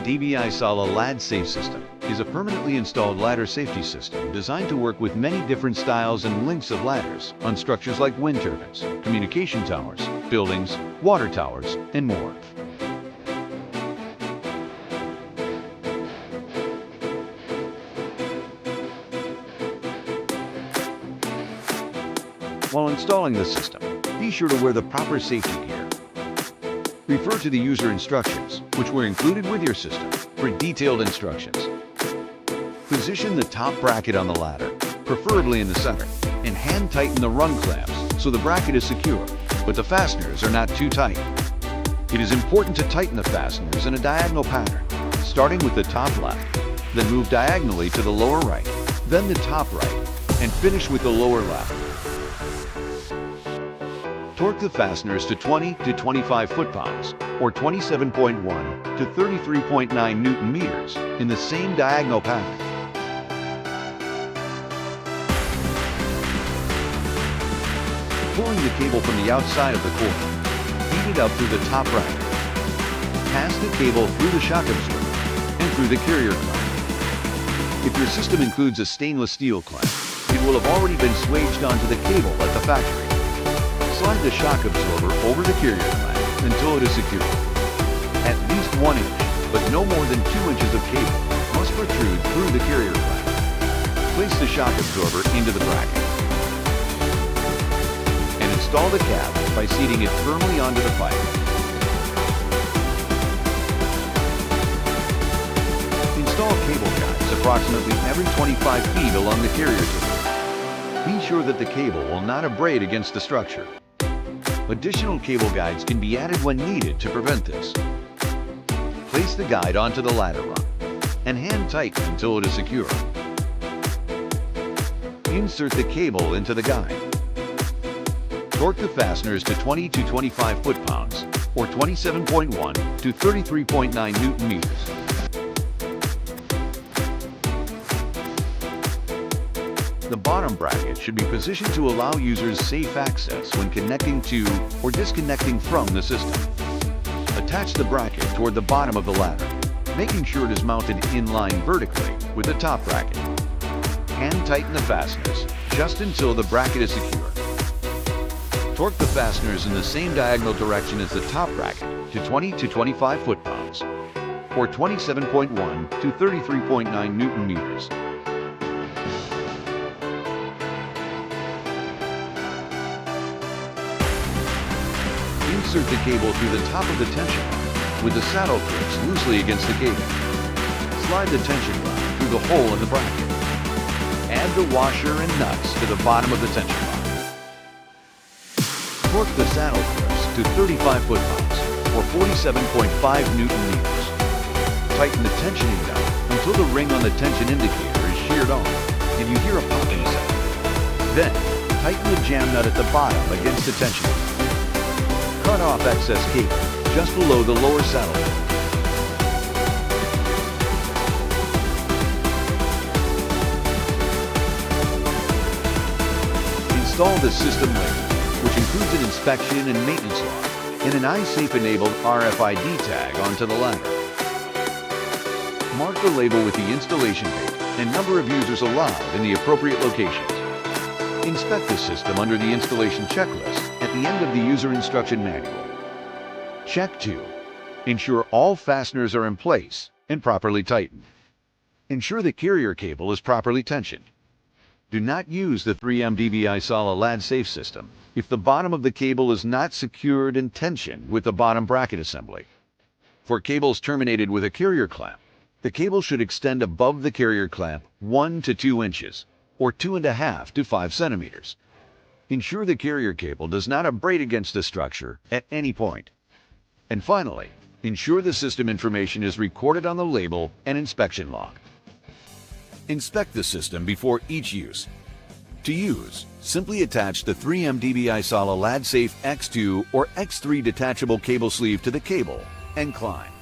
DBI Sala LAD Safe System is a permanently installed ladder safety system designed to work with many different styles and lengths of ladders on structures like wind turbines, communication towers, buildings, water towers, and more. While installing the system, be sure to wear the proper safety gear. Refer to the user instructions, which were included with your system, for detailed instructions. Position the top bracket on the ladder, preferably in the center, and hand tighten the run clamps so the bracket is secure, but the fasteners are not too tight. It is important to tighten the fasteners in a diagonal pattern, starting with the top left, then move diagonally to the lower right, then the top right, and finish with the lower left. Torque the fasteners to 20 to 25 foot-pounds, or 27.1 to 33.9 Newton-meters in the same diagonal pattern. Pulling the cable from the outside of the core, feed it up through the top bracket. Pass the cable through the shock absorber and through the carrier clamp. If your system includes a stainless steel clamp, it will have already been swaged onto the cable at the factory. Slide the shock absorber over the carrier clamp until it is secure. At least 1 inch, but no more than 2 inches of cable must protrude through the carrier clamp. Place the shock absorber into the bracket and install the cap by seating it firmly onto the pipe. Install cable guides approximately every 25 feet along the carrier cable. Be sure that the cable will not abrade against the structure. Additional cable guides can be added when needed to prevent this. Place the guide onto the ladder run and hand tighten until it is secure. Insert the cable into the guide. Torque the fasteners to 20 to 25 foot-pounds, or 27.1 to 33.9 Newton-meters. The bottom bracket should be positioned to allow users safe access when connecting to or disconnecting from the system. Attach the bracket toward the bottom of the ladder, making sure it is mounted in line vertically with the top bracket. Hand tighten the fasteners just until the bracket is secure. Torque the fasteners in the same diagonal direction as the top bracket to 20 to 25 foot-pounds, or 27.1 to 33.9 Newton-meters. Insert the cable through the top of the tension rod with the saddle clips loosely against the cable. Slide the tension rod through the hole in the bracket. Add the washer and nuts to the bottom of the tension rod. Torque the saddle clips to 35 foot-pounds, or 47.5 Newton-meters. Tighten the tensioning nut until the ring on the tension indicator is sheared off and you hear a popping sound. Then, tighten the jam nut at the bottom against the tension nut. Cut off excess cable just below the lower saddle clip. Install the system label, which includes an inspection and maintenance log, and an iSafe-enabled RFID tag onto the ladder. Mark the label with the installation date and number of users allowed in the appropriate locations. Inspect the system under the installation checklist at the end of the user instruction manual. Check 2. Ensure all fasteners are in place and properly tightened. Ensure the carrier cable is properly tensioned. Do not use the 3M DBI Sala LAD Safe system if the bottom of the cable is not secured and tensioned with the bottom bracket assembly. For cables terminated with a carrier clamp, the cable should extend above the carrier clamp 1 to 2 inches, or 2.5 to 5 centimeters. Ensure the carrier cable does not abrade against the structure at any point. And finally, ensure the system information is recorded on the label and inspection log. Inspect the system before each use. To use, simply attach the 3M DBI Sala LAD Safe X2 or X3 detachable cable sleeve to the cable and climb.